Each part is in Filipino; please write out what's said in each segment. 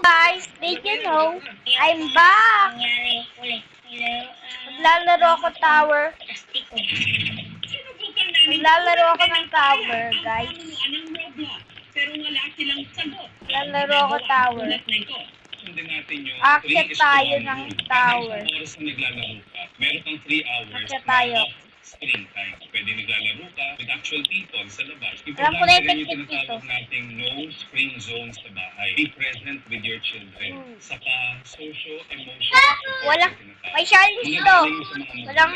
Guys, did you know? I'm back! Maglalaro ako tower. Maglalaro ako ng tower, guys. Maglalaro ako tower. Akyat tayo ng tower. Meron kang 3 hours Akyat tayo. screen time. Pwede naglalaro ka with actual people sa labas. Alam ko na yung Importante rin yung technique dito. tinatawag nating no screen zone sa bahay. Be present with your children. Saka socio-emotional support. Wala. May challenge ito. Walang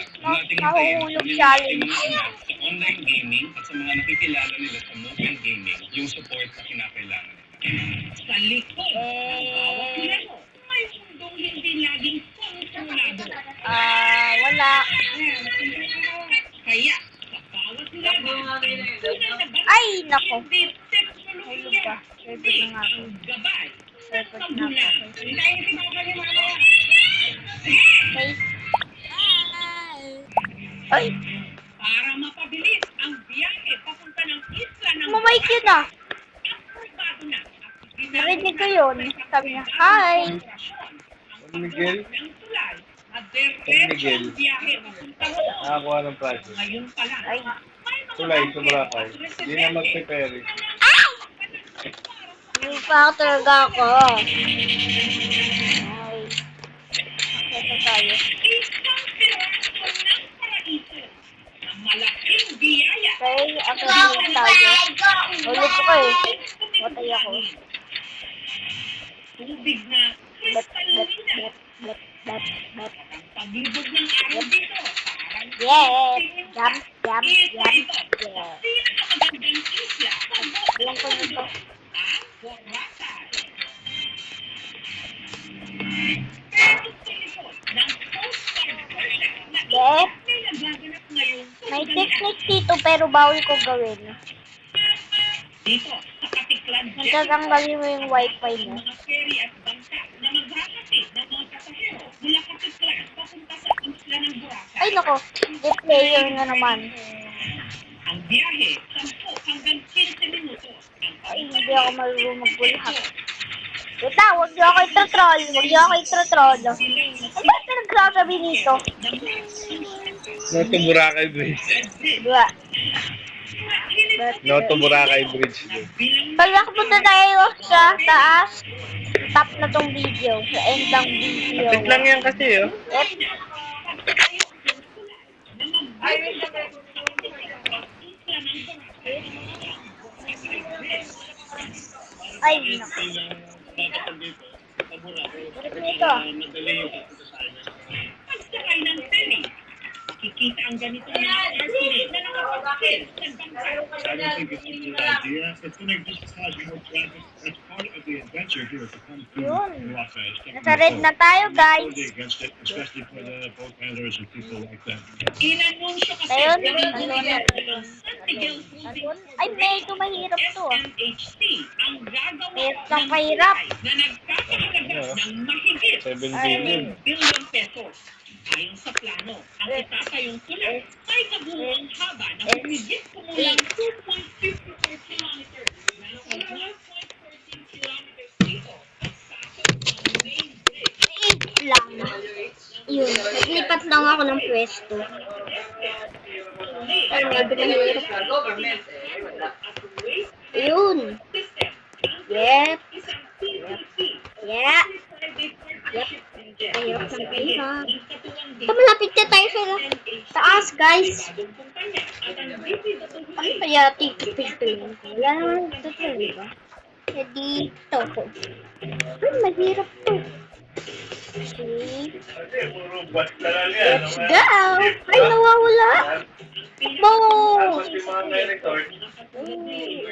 mahuhulog challenge. Sa online gaming at sa mga nakikilala nila sa mobile gaming, yung support na kinakailangan nila. Sa likod ng bawat laro, may mundong hindi laging kontrolado. Wala. Kaya, sa bawat laro, Ay, nako. Hulog ka. Pwede na nga ako. gabay. Pwede na ako. Okay. Ay, Para mapabilis ang biyahe papunta ng isla ng mamay yun ah. aprobado na. Narinig ko yun. Sabi niya, hi. Miguel? Miguel. Nakakuha ng project. Ngayon pa lang. Ay, Tulay, sa Boracay. Hindi na mag-prepare. hindi pa talaga ako. Ay. Ito tayo. Malaking biyaya. Okay, ako din tayo. Ulit ko eh. Watay ako. Tubig na Bat, bat, kristalina. bat, bat, bat, bat. Ang paglibog ng araw dito. Parang Yeah! Jump, jump, Isa jump. ito. Yeah. Pinakamagandang isla sa Alam ko nito. ang Boracay. Pero sa likod ng postcard project na Yeah. may nagaganap ngayong May technique dito pero bawal ko gawin. dito sa Katiklan. Nagtatanggalin mo yung wifi mo. Mga ferry at bangka na maghahatid ng mga pasahero mula Katiklan papunta sa isla ng Boracay. Ay nako, the player na naman. Ang biyahe, 10 hanggang 15 minutos. Ay, hindi ako marunong magbulhak. Wait na, huwag niyo ako ito-troll. Huwag niyo ako ito-troll. Ay, ba't ka nagsasabi nito? Noto Boracay Bridge. Diba? Noto Boracay Bridge. Pag nakapunta tayo sa taas, top na tong video. Sa end ng video. Tit lang yan kasi, oh. Yep. Ay, naku. Ulit nito. Pagsakay ng ferry, makikita ang ganito na airplane na nakapagpil sa bangka. I don't think it's a good idea. It's going to just cause more traffic. That's part of the adventure here to come to Yun. Boracay. Nasa red na tayo, guys. Totally against it, especially for the boat handlers and people like that. Inanunsyo kasi Ayun, ng ayun, ayun. San Miguel Moving Ay, medyo mahirap to ah. SMHC ang gagawa Mahirap lang mahirap. na nagkakahalaga ng mahigit 7 billion. 7 billion pesos. Ayon sa plano, ang itatayong tulay ay kabuuang haba ng humigit kumulang 2.54 kilometers. Meron 1.14 kilometers dito sa main bridge. Wait lang. Yun, naglipat lang ako ng pwesto. Ay, medyo mahirap. Yun. Yep. Yeah. Yep. Mahirap ng pihak. Ito, malapit na tayo sa taas, guys. Ano kaya ticket ito? Wala naman ito, di ba? Eh, dito. Ay, mahirap to. Okay. Let's go! Ay, nawawala! Takbo!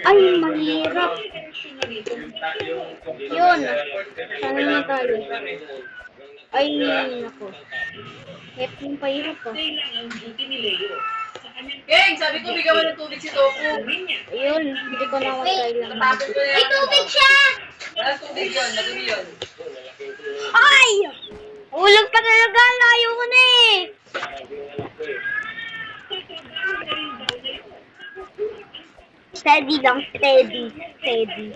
Ay, mahirap. Yun. Sana na tayo. Ay, naku. Hep yung pahirap ah. Kailangan duty ni Leo. Sa kanyang Geng, sabi ko bigyan mo ng tubig si Tofu. niya. Ayun, hindi ko na kailangan. Tapos ko yan. May tubig siya! Wala tubig yun, madumi yun. Ay! Ulog pa talaga, layo ko na eh! Steady lang, steady. Steady.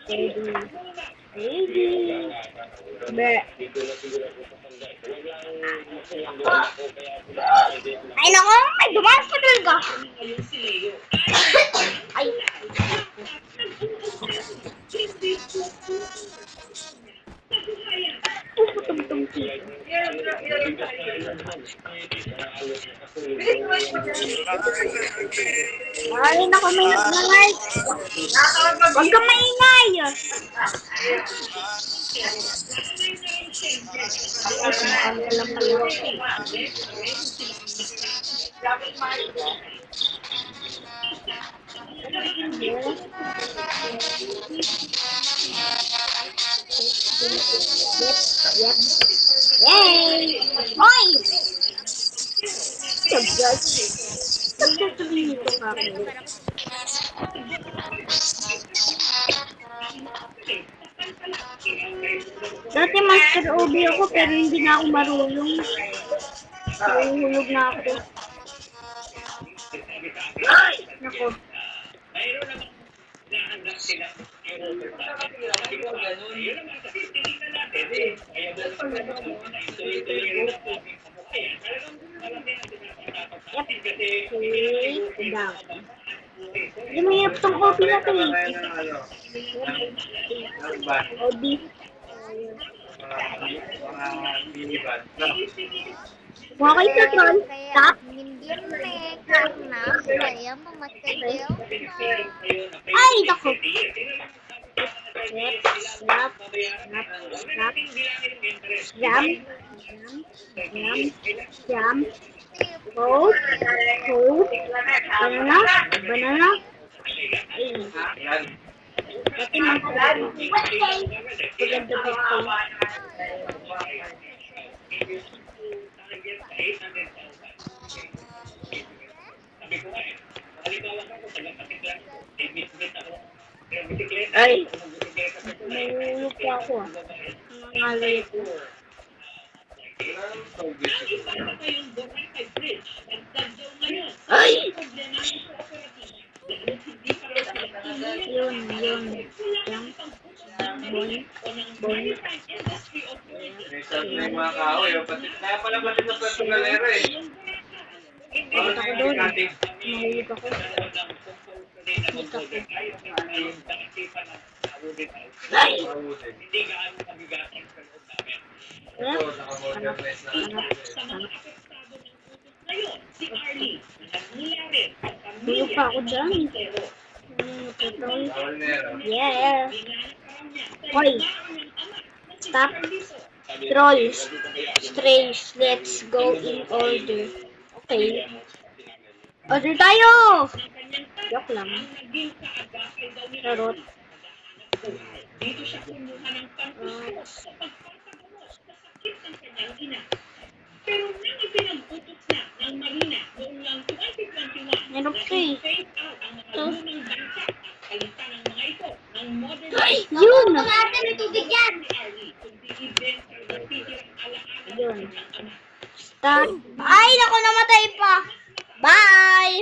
Steady. Baby. Be. Ay, nako. Ay, dumaan pa talaga. Ay. Puputong-tong dito. Ay, nako. May naglalay. Huwag kang maingay. Ay, kumakanta lang pala. Yep. Yay! Hoy! Sabgas. Sabgas sabihin ito ka ako. Dati Master OB ako pero hindi na ako marunong. Nahuhulog na ako. Ay! Nako. Yep. Okay. Down. Hindi mo hirap tong OB natin eh. OB. Mukha kayo sa tron. Stop. Hindi karena saya memakai Ay, nako. Snap, snap, snap, snap. Jam, jam, jam. Hold, hold. Banana, banana. Ay. Dati Master OB. Maganda ba ito? Ay! Nahulog pa ako ah. Nangalay ako. Ay! Yun, yun. Yan. Boy. Boy. Minsan na yung mga kahoy. Kaya pala pati sa pwede galera eh. Bakit ako doon? Nahulog ako. Nahulog ako. Ay! Hanap, hanap, hanap, hanap. Hulog pa ako dyan. Yeah. Hoy. Stop. Trolls. Strange. Let's go in order. Okay. Order tayo! Joke lang. Charot. Pero nang ipinag-utos na ng Marina noong lang 2021 Meron pa eh. phase out ang mga lumang bangka at palitan ng mga ito ng modern Ay! Yun! may tubig yan! Kundi ibenta ng titirang alaala Yun. ng ama. Start. Ay! Naku, namatay pa! Bye!